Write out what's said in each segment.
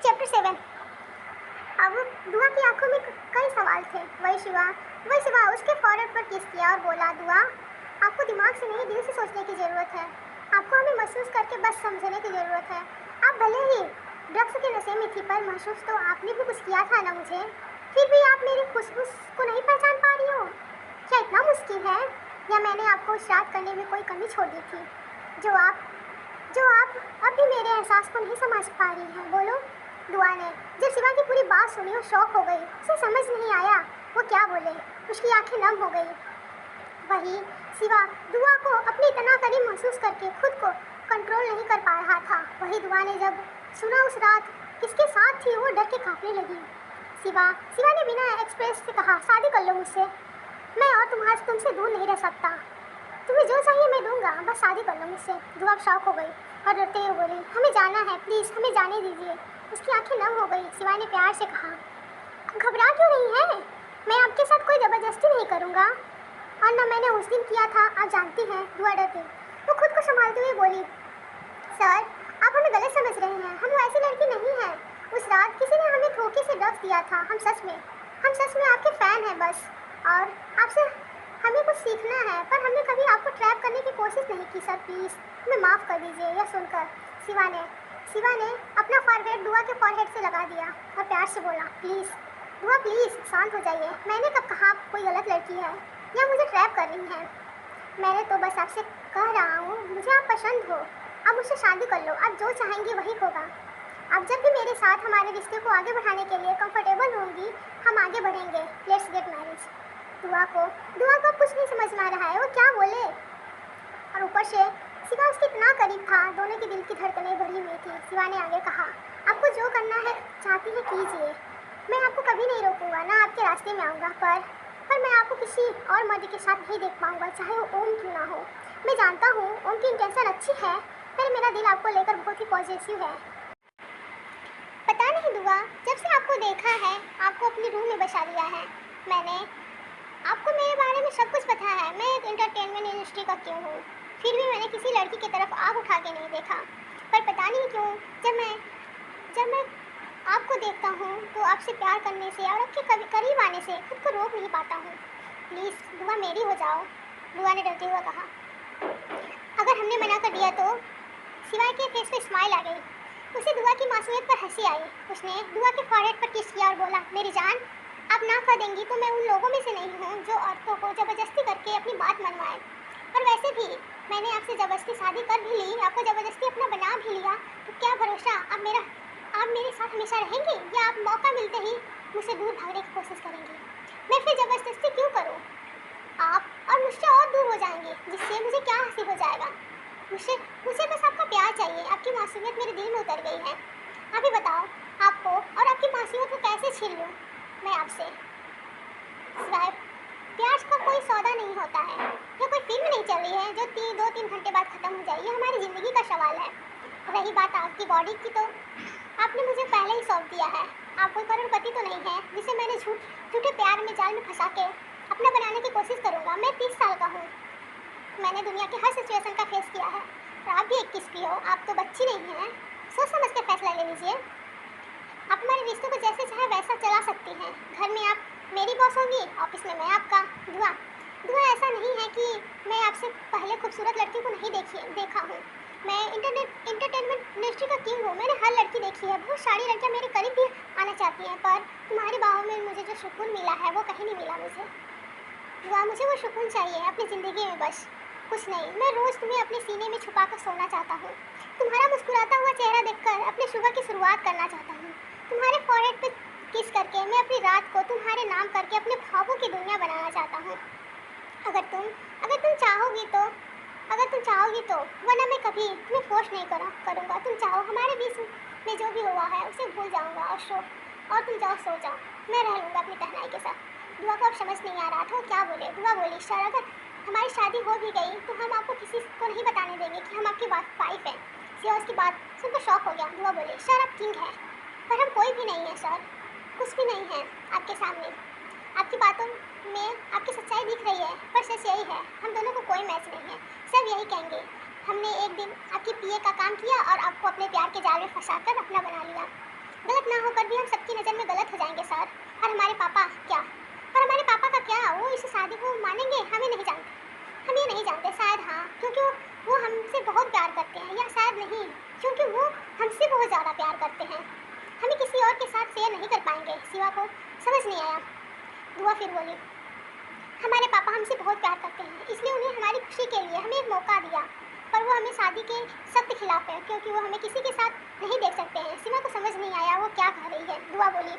Chapter 7। अब दुआ की आंखों में कई सवाल थे। वही शिवा उसके फॉरहेड पर किस किया और बोला, दुआ, आपको दिमाग से नहीं दिल से सोचने की ज़रूरत है। आपको हमें महसूस करके बस समझने की ज़रूरत है। आप भले ही ड्रग्स के नशे में थी, पर महसूस तो आपने भी कुछ किया था ना मुझे। फिर भी आप मेरी खुशबू को नहीं पहचान पा रही हो? क्या इतना मुश्किल है, या मैंने आपको श्राद्ध करने में कोई कमी छोड़ दी थी जो आप अब भी मेरे एहसास को नहीं समझ पा रही हैं? बोलो। दुआ ने जब शिवा की पूरी बात सुनी, वो शॉक हो गई। उसे समझ नहीं आया वो क्या बोले। उसकी आंखें नम हो गई। वही शिवा दुआ को अपनी इतना करीब महसूस करके खुद को कंट्रोल नहीं कर पा रहा था। वही दुआ ने जब सुना उस रात किसके साथ थी, वो डर के कांपने लगी। शिवा ने बिना एक्सप्रेस से कहा, शादी कर लो मुझसे। मैं और तुमसे दूर नहीं रह सकता। तुम्हें जो चाहिए मैं दूंगा, बस शादी कर लो मुझसे। दुआ शॉक हो गई और डरते हुए बोली, हमें जाना है, प्लीज़ हमें जाने दीजिए। उसकी आंखें नम हो गई। शिवा ने प्यार से कहा, घबरा क्यों रही है? मैं आपके साथ कोई ज़बरदस्ती नहीं करूँगा, और ना मैंने उस दिन किया था, आप जानती हैं। दुआ डरती वो खुद को संभालते हुए बोली, सर आप हमें गलत समझ रहे हैं, हम वैसी लड़की नहीं हैं। उस रात किसी ने हमें धोखे से ड्रग्स दिया था। हम सच में आपके फ़ैन हैं बस, और आपसे हमें कुछ सीखना है, पर हमने कभी आपको ट्रैप करने की कोशिश नहीं की। सर प्लीज़ हमें माफ़ कर दीजिए। यह सुनकर शिवा ने अपना फॉरहेड दुआ के फॉरहेड से लगा दिया और प्यार से बोला, प्लीज़ दुआ प्लीज़ शांत हो जाइए। मैंने कब कहा आप कोई गलत लड़की है या मुझे ट्रैप कर रही हैं? मैंने तो बस आपसे कह रहा हूँ, मुझे आप पसंद हो। अब मुझसे शादी कर लो, आप जो चाहेंगी वही होगा। आप जब भी मेरे साथ हमारे रिश्ते को आगे बढ़ाने के लिए कंफर्टेबल होंगी, हम आगे बढ़ेंगे। Let's get marriage. दुआ को अब कुछ नहीं समझ में आ रहा है वो क्या बोले, और ऊपर से शिवा उसके इतना करीब था। दोनों की दिल की धड़कनें बढ़ी हुई थी। शिवा ने आगे कहा, आपको जो करना है चाहती है कीजिए, मैं आपको कभी नहीं रोकूंगा, ना आपके रास्ते में आऊँगा, पर मैं आपको किसी और मर्द के साथ नहीं देख पाऊँगा, चाहे वो ओम क्यों ना हो। मैं जानता हूँ ओम की इंटेंशन अच्छी है, पर मेरा दिल आपको लेकर बहुत ही पॉजिटिव है। पता नहीं दुआ, जब से आपको देखा है, आपको अपनी रूम में बसा लिया है मैंने। आपको मेरे बारे में सब कुछ पता है। मैं एक एंटरटेनमेंट इंडस्ट्री का क्यों हूँ, फिर भी मैंने किसी लड़की की तरफ आँख उठा के नहीं देखा। पर पता नहीं क्यों जब मैं आपको देखता हूँ तो आपसे प्यार करने से और आपके करीब आने से खुद को रोक नहीं पाता हूँ। प्लीज़ दुआ मेरी हो जाओ। दुआ ने डरते हुए कहा। अगर हमने मना कर दिया तो? शिवा के फेस पे स्माइल आ गई। उसे दुआ की मासूमियत पर हंसी आई। उसने दुआ के फॉरहेड पर किस किया और बोला, मेरी जान, आप ना कर देंगी तो मैं उन लोगों में से नहीं हूँ जो औरतों को ज़बरदस्ती करके अपनी बात मनवाए। और वैसे भी मैंने आपसे ज़बरदस्ती शादी कर भी ली, आपको ज़बरदस्ती अपना बना भी लिया, तो क्या भरोसा आप मेरे साथ हमेशा रहेंगे, या आप मौका मिलते ही मुझसे दूर भागने की कोशिश करेंगे? मैं फिर ज़बरदस्ती क्यों करूँ? आप और मुझसे और दूर हो जाएंगे, जिससे मुझे क्या हासिल हो जाएगा? मुझे बस आपका प्यार चाहिए। आपकी मासूमियत मेरे दिल में उतर गई है। आप ही बताओ, आपको और आपकी मासूमियत को कैसे छीन लूँ मैं आपसे? सिवाय प्यार का कोई सौदा नहीं होता है। ये कोई फिल्म नहीं चल रही है जो 2-3 घंटे बाद ख़त्म हो जाए। ये हमारी ज़िंदगी का सवाल है। रही बात आपकी बॉडी की, तो आपने मुझे पहले ही सौंप दिया है। आप कोई करोड़पति तो नहीं है जिसे मैंने झूठे प्यार में जाल में फंसा के अपना बनाने की कोशिश करूँगा। मैं 30 साल का हूँ। मैंने दुनिया के हर सिचुएशन का फेस किया है, और आप भी 21 की हो। आप तो बच्ची नहीं हैं। सोच समझ के फैसला ले लीजिए। आप हमारे रिश्तों को जैसे चाहे वैसा चला सकती हैं। घर में आप मेरी बॉस होंगी, ऑफिस में मैं आपका। दुआ ऐसा नहीं है कि मैं आपसे पहले खूबसूरत लड़की को नहीं देखा हूँ। मैं इंटरटेनमेंट इंडस्ट्री का किंग हूँ। मैंने हर लड़की देखी है। बहुत सारी लड़कियाँ मेरे करीब भी आना चाहती हैं, पर तुम्हारी बाहों में मुझे जो सुकून मिला है वो कहीं नहीं मिला मुझे। दुआ, मुझे वो सुकून चाहिए अपनी ज़िंदगी में, बस कुछ नहीं। मैं रोज़ तुम्हें अपने सीने में छुपा कर सोना चाहता हूँ। तुम्हारा मुस्कुराता हुआ चेहरा देखकर अपने सुबह की शुरुआत करना चाहता हूँ। तुम्हारे फॉरहेड पे किस करके मैं अपनी रात को तुम्हारे नाम करके अपने ख्वाबों की दुनिया बनाना चाहता हूँ। अगर तुम चाहोगी तो, वरना मैं कभी तुम्हें फोर्स नहीं करूँगा। तुम चाहो हमारे बीच में जो भी हुआ है उसे भूल जाऊँगा, और तुम जाओ सो जाओ। मैं रह लूँगा अपनी तन्हाई के साथ। दुआ को अब समझ नहीं आ रहा था वो क्या बोले। दुआ बोली, सर अगर हमारी शादी हो भी गई तो हम आपको किसी को नहीं बताने देंगे कि हम आपकी वाइफ हैं। सिया उसकी बात सुनकर शॉक हो गया। दुआ बोली, सर आप किंग हैं, पर हम कोई भी नहीं है सर, कुछ भी नहीं है आपके सामने। आपकी बातों में आपकी सच्चाई दिख रही है, पर सच यही है, हम दोनों को कोई मैच नहीं है। सब यही कहेंगे, हमने एक दिन आपकी पीए का काम किया और आपको अपने प्यार के जाल में फंसा कर अपना बना लिया। गलत भी हम सबकी नज़र में गलत हो जाएंगे सर। और हमारे पापा क्या, और हमारे पापा का क्या, वो इस शादी को मानेंगे? हमें नहीं जानते, हम ये नहीं जानते। शायद हाँ, क्योंकि वो हमसे बहुत प्यार करते हैं, या शायद नहीं, क्योंकि वो हमसे बहुत ज़्यादा प्यार करते हैं। हमें किसी और के साथ शेयर नहीं कर पाएंगे। शिवा को समझ नहीं आया। दुआ फिर बोली, हमारे पापा हमसे बहुत प्यार करते हैं, इसलिए उन्हें हमारी खुशी के लिए हमें एक मौका दिया, पर वो हमें शादी के सख्त खिलाफ है, क्योंकि वो हमें किसी के साथ नहीं देख सकते हैं। सीमा को समझ नहीं आया वो क्या कह रही है। दुआ बोली,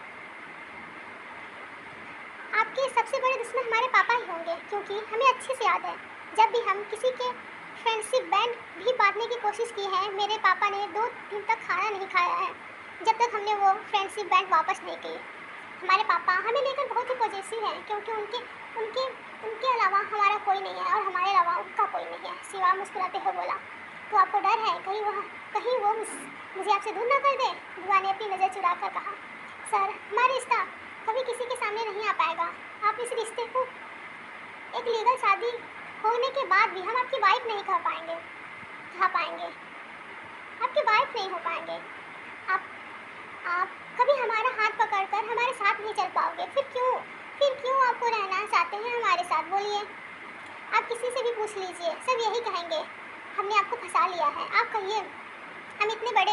आपके सबसे बड़े दुश्मन हमारे पापा ही होंगे, क्योंकि हमें अच्छे से याद है जब भी हम किसी के फ्रेंडशिप बैंड भी बांटने की कोशिश की है, मेरे पापा ने 2 दिन तक खाना नहीं खाया है जब तक हमने वो फ्रेंडशिप बैंड वापस नहीं किए। हमारे पापा हमें लेकर बहुत ही पॉजिटिव हैं, क्योंकि उनके उनके उनके अलावा हमारा कोई नहीं है और हमारे अलावा उनका कोई नहीं है। शिवा मुस्कुराते हुए बोला, तो आपको डर है कहीं वो मुझे आपसे दूर ना कर दे? दुआ ने अपनी नज़र चुरा कर कहा, सर हमारा रिश्ता कभी किसी के सामने नहीं आ पाएगा। आप इस रिश्ते को एक लीगल शादी होने के बाद भी हम आपकी वाइफ नहीं कह पाएंगे, आपकी वाइफ नहीं हो पाएंगे। आप कभी हमारा हाथ पकड़कर हमारे साथ नहीं चल पाओगे। फिर क्यों आपको रहना चाहते हैं हमारे साथ? बोलिए, आप किसी से भी पूछ लीजिए, सब यही कहेंगे, हमने आपको फंसा लिया है। आप कहिए, हम इतने बड़े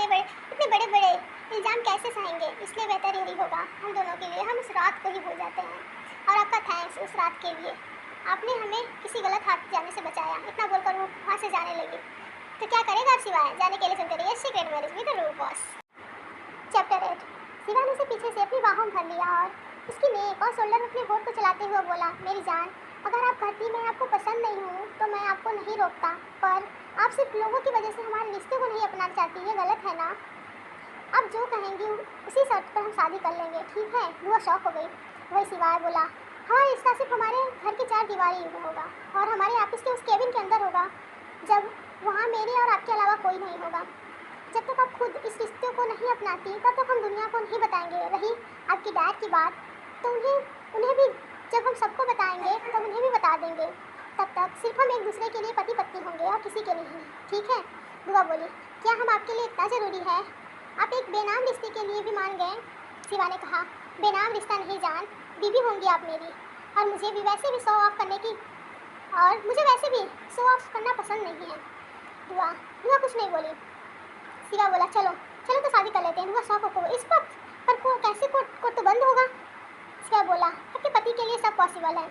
इल्ज़ाम कैसे सहेंगे? इसलिए बेहतर यही होगा हम दोनों के लिए, हम उस रात को ही भूल जाते हैं। और आपका थैंक्स उस रात के लिए, आपने हमें किसी गलत हाथ जाने से बचाया। इतना बोलकर वो वहाँ से जाने लगी। तो क्या करेगा आप सिवाय जाने के लिए? सुनते रहिए secret marriage with rule boss. Chapter 8। Shiva ने उसे पीछे से अपनी बाहों में भर लिया और उसकी नेक और शोल्डर में अपने होठ को चलाते हुए बोला, मेरी जान, अगर आप कहती मैं आपको पसंद नहीं हूँ तो मैं आपको नहीं रोकता, पर आप सिर्फ लोगों की वजह से हमारे रिश्ते को नहीं अपनाना चाहती, ये गलत है ना? आप जो कहेंगी उसी शर्त पर हम शादी कर लेंगे, ठीक है? दुआ शौक हो गई। वही शिवा बोला, हमारा रिश्ता सिर्फ हमारे घर की 4 दीवारी में होगा और हमारे ऑफिस के उस केबिन के अंदर होगा, जब वहाँ मेरे और आपके अलावा कोई नहीं होगा। जब तक आप खुद इस रिश्ते को नहीं अपनाती तब तक हम दुनिया को नहीं बताएंगे। रही आपकी डैड की बात, तो उन्हें भी जब हम सबको बताएंगे तब उन्हें भी बता देंगे। तब तक सिर्फ हम एक दूसरे के लिए पति पत्नी होंगे और किसी के नहीं, ठीक है? दुआ बोली, क्या हम आपके लिए इतना ज़रूरी है? आप एक बेनाम रिश्ते के लिए भी मान गए? शिवा ने कहा, बेनाम रिश्ता नहीं जान, बीवी होंगी आप मेरी, और मुझे भी वैसे भी शो ऑफ करना पसंद नहीं है। दुआ कुछ नहीं बोली। शिवा बोला, चलो तो शादी कर लेते हैं। दुआ शौक हो, इस वक्त पर कैसे कोर्ट तो बंद होगा? शिवा बोला, आपके पति के लिए सब पॉसिबल है।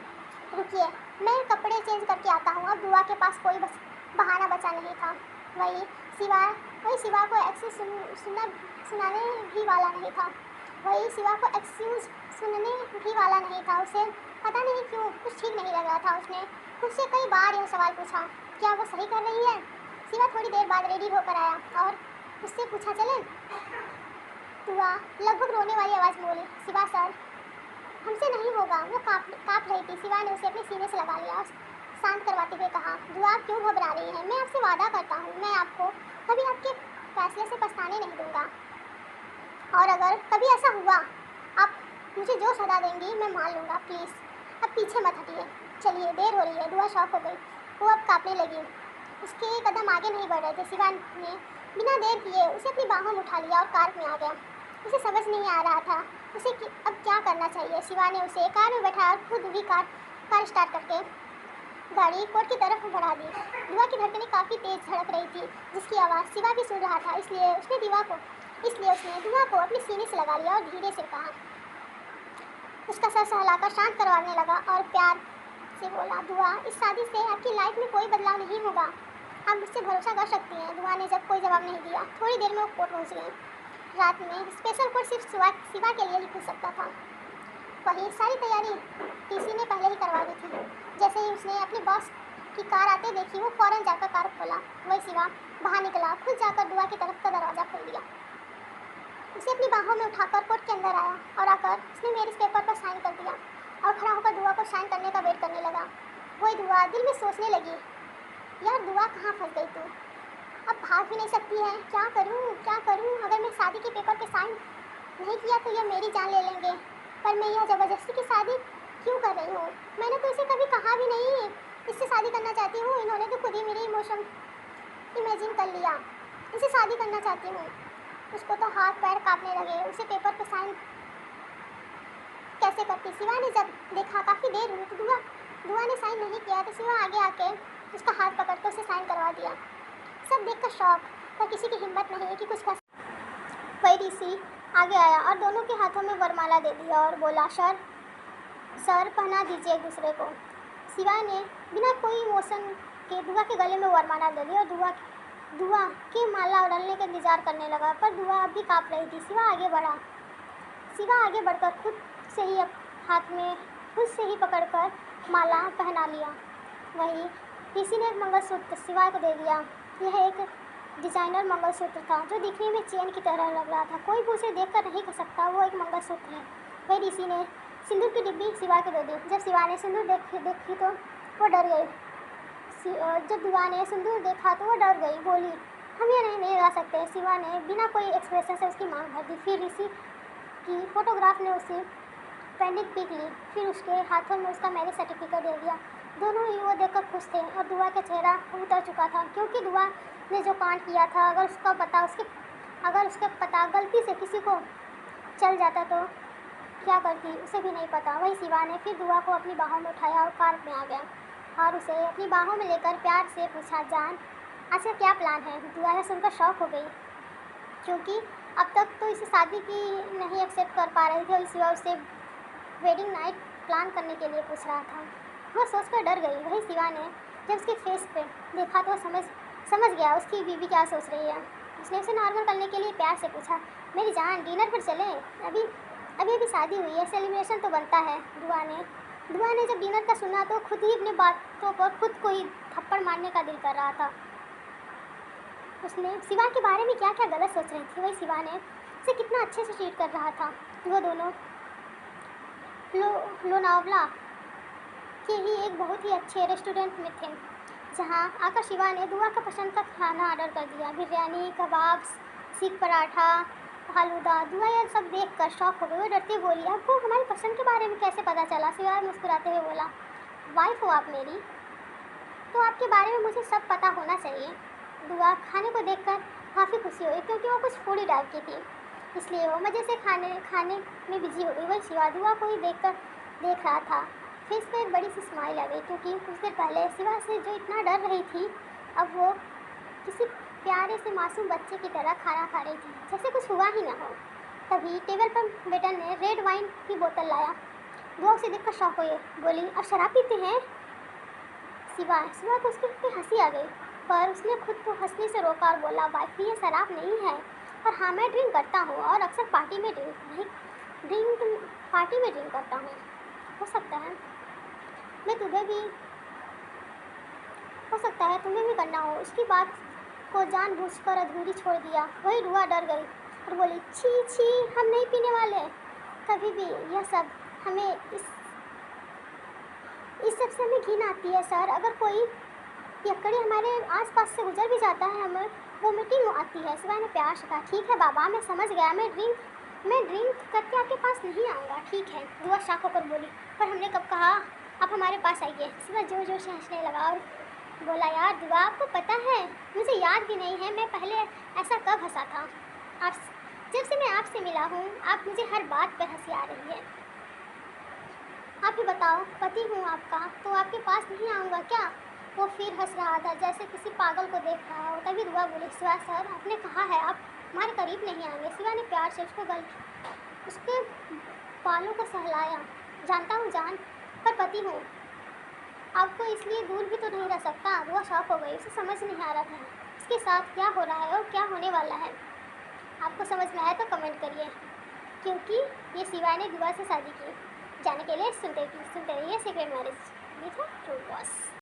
रुकिए, मैं कपड़े चेंज करके आता हूँ। अब दुआ के पास कोई बस बहाना बचा नहीं था। वही शिवा को एक्सक्यूज़ सुनाने भी वाला नहीं था। उसे पता नहीं क्यों कुछ ठीक नहीं लग रहा था। उसने खुद से कई बार यह सवाल पूछा, क्या वो सही कर रही है? शिवा थोड़ी देर बाद रेडी होकर आया और उससे पूछा, चले? दुआ लगभग रोने वाली आवाज़ में बोली, शिवा सर, हमसे नहीं होगा। वो काँप रही थी। शिवा ने उसे अपने सीने से लगा लिया और शांत करवाते हुए कहा, दुआ क्यों घबरा रही है? मैं आपसे वादा करता हूँ, मैं आपको कभी आपके फैसले से पछताने नहीं दूंगा, और अगर कभी ऐसा हुआ आप मुझे जो सजा देंगी मैं मान लूँगा। प्लीज़ अब पीछे मत हटिए, चलिए, देर हो रही है। दुआ शॉक हो गई, वो अब काँपने लगी। उसके कदम आगे नहीं बढ़ रहे थे। शिवा ने बिना देर किए उसे अपनी बाहों में उठा लिया और कार में आ गया। उसे समझ नहीं आ रहा था उसे अब क्या करना चाहिए। शिवा ने उसे कार में बैठाया और खुद भी कार स्टार्ट करके गाड़ी कोर्ट की तरफ बढ़ा दी। दुआ की धड़कनें काफ़ी तेज़ धड़क रही थी, जिसकी आवाज़ शिवा भी सुन रहा था। इसलिए उसने दुआ को अपने सीने से लगा लिया और धीरे से कहा, उसका सर सहलाकर शांत करवाने लगा और प्यार से बोला, दुआ, इस शादी से आपकी लाइफ में कोई बदलाव नहीं होगा, आप मुझसे भरोसा कर सकती हैं। दुआ ने जब कोई जवाब नहीं दिया, थोड़ी देर में वो कोर्ट पहुँच गए। रात में स्पेशल कोर्ट सिर्फ शिवा के लिए ही खुल सकता था। वही सारी तैयारी टीसी ने पहले ही करवा दी थी। जैसे ही उसने अपनी बॉस की कार आते देखी, वो फौरन जाकर कार खोला। वही शिवा बाहर निकला, खुद जाकर दुआ की तरफ का दरवाज़ा खोल दिया। उसे अपनी बाहों में उठाकर कोर्ट के अंदर आया और आकर उसने मैरिज पेपर पर साइन कर दिया और खड़ा होकर दुआ को साइन करने का वेट करने लगा। वही दुआ दिल में सोचने लगी, यार दुआ कहाँ फंस गई तू? अब भाग भी नहीं सकती है, क्या करूँ? अगर मैं शादी के पेपर पे साइन नहीं किया तो ये मेरी जान ले लेंगे, पर मैं यह ज़बरदस्ती की शादी क्यों कर रही हूँ? मैंने तो इसे कभी कहा भी नहीं इससे शादी करना चाहती हूँ। इन्होंने तो खुद ही मेरे इमोशन इमेजिन कर लिया, इसे शादी करना चाहती हूँ। उसको तो हाथ पैर कांपने लगे। उसे पेपर पे साइन कैसे करती। शिवा ने जब देखा काफ़ी देर हुई तो दुआ ने साइन नहीं किया तो शिवा आगे आके उसका हाथ पकड़ के उसे साइन करवा दिया। सब देखकर शौक, पर किसी की हिम्मत नहीं कि कुछ कर। वही ऋषि आगे आया और दोनों के हाथों में वरमाला दे दिया और बोला, सर पहना दीजिए एक दूसरे को। शिवा ने बिना कोई इमोशन के दुआ के गले में वरमाला दे दी और दुआ के माला उड़ाने का इंतजार करने लगा, पर दुआ अब भी काँप रही थी। शिवा आगे बढ़कर खुद से ही पकड़कर माला पहना लिया। वही ऋषि ने एक मंगलसूत्र शिवा को दे दिया। यह एक डिजाइनर मंगलसूत्र था जो दिखने में चेन की तरह लग रहा था। कोई भी उसे देखकर नहीं कह सकता वो एक मंगलसूत्र है। वही ऋषि ने सिंदूर की डिब्बी शिवा को दे दी। जब शिवा ने सिंदूर देखी तो वो डर गई। जब दुआ ने सिंदूर देखा तो वो डर गई, बोली, हम ये नहीं लगा सकते। शिवा ने बिना कोई एक्सप्रेशन से उसकी मांग भर दी। फिर ऋषि की फोटोग्राफ ने उसे पेंडिंग पिक ली, फिर उसके हाथों में उसका मैरिज सर्टिफिकेट दे दिया। दोनों ही वो देखकर खुश थे और दुआ का चेहरा उतर चुका था, क्योंकि दुआ ने जो कांड किया था अगर उसका पता गलती से किसी को चल जाता तो क्या करती उसे भी नहीं पता। वही शिवा ने फिर दुआ को अपनी बाहों में उठाया और कार में आ गया और उसे अपनी बाहों में लेकर प्यार से पूछा, जान आज का क्या प्लान है। दुआ ने सुनकर शौक हो गई, क्योंकि अब तक तो इसे शादी की नहीं एक्सेप्ट कर पा रही थी और शिवा उससे वेडिंग नाइट प्लान करने के लिए पूछ रहा था। वह सोचकर डर गई। वही शिवा ने जब उसके फेस पे देखा तो समझ गया उसकी बीवी क्या सोच रही है। उसने उसे नॉर्मल करने के लिए प्यार से पूछा, मेरी जान डिनर पर चलें, अभी शादी हुई है, सेलिब्रेशन तो बनता है। दुआ ने जब डिनर का सुना तो खुद ही अपनी बातों पर खुद को ही थप्पड़ मारने का दिल कर रहा था। उसने शिवा के बारे में क्या क्या गलत सोच रही थी। वही शिवा ने उसे कितना अच्छे से ट्रीट कर रहा था। वो दोनों लोनावला के ही एक बहुत ही अच्छे रेस्टोरेंट में थे, जहां आकर शिवा ने दुआ का पसंद का खाना ऑर्डर कर दिया। बिरयानी, कबाब, सीख पराठा, फालूदा। दुआ ये सब देखकर शौक हो गई। वो डरती बोली, आपको हमारी पसंद के बारे में कैसे पता चला। शिवा मुस्कुराते हुए बोला, वाइफ हो आप मेरी, तो आपके बारे में मुझे सब पता होना चाहिए। दुआ खाने को देखकर काफ़ी खुशी हुई, क्योंकि वो कुछ फूडी टाइप की थी, इसलिए वो मज़े से खाने में बिजी हो गई। वही शिवा दुआ को ही देख रहा था। फेस पे एक बड़ी सी स्माइल आ गई, क्योंकि कुछ देर पहले शिवा से जो इतना डर रही थी अब वो किसी प्यारे से मासूम बच्चे की तरह खाना खा रही थी, जैसे कुछ हुआ ही ना हो। तभी टेबल पर वेटर ने रेड वाइन की बोतल लाया। दुआ उसे देखकर शौक हुई, बोली, अब शराब पीते हैं। शिवा को उसके पे हंसी आ गई, पर उसने खुद को हंसने से रोका और बोला, वाइफ ये शराब नहीं है, पर हाँ मैं ड्रिंक करता हूँ और अक्सर पार्टी में ड्रिंक करता हूँ। हो सकता है तुम्हें भी करना हो। उसकी बात को जानबूझकर अधूरी छोड़ दिया। वही दुआ डर गई और बोली, छी हम नहीं पीने वाले कभी भी। यह सब हमें इस सब से हमें घिन आती है सर। अगर कोई पियक्कड़ी हमारे आसपास से गुजर भी जाता है हमें वोमिटिंग आती है। शिवा ने प्यार से कहा, ठीक है बाबा मैं समझ गया, मैं ड्रिंक करके आपके पास नहीं आऊँगा, ठीक है। दुआ शॉक होकर बोली, पर हमने कब कहा आप हमारे पास आइए। शिवा जोर जोर से हंसने लगा और बोला, यार दुआ आपको पता है मुझे याद भी नहीं है मैं पहले ऐसा कब हंसा था। जब से मैं आपसे मिला हूँ आप मुझे हर बात पर हंसी आ रही है। आप ही बताओ, पति हूँ आपका तो आपके पास नहीं आऊँगा क्या। वो फिर हंस रहा था जैसे किसी पागल को देख रहा हो। तभी दुआ बोली, शिवा सर आपने कहा है आप हमारे करीब नहीं आएंगे। शिवा ने प्यार से उसके बालों को सहलाया। जानता हूँ जान, पर पति हूँ आपको इसलिए दूर भी तो नहीं रह सकता। दुआ शॉक हो गई, उसे समझ नहीं आ रहा था इसके साथ क्या हो रहा है और क्या होने वाला है। आपको समझ में आया तो कमेंट करिए, क्योंकि ये शिवा ने दुआ से शादी की। जाने के लिए सुनते रहिए सीक्रेट मैरिज। ये था ट्रू बॉस।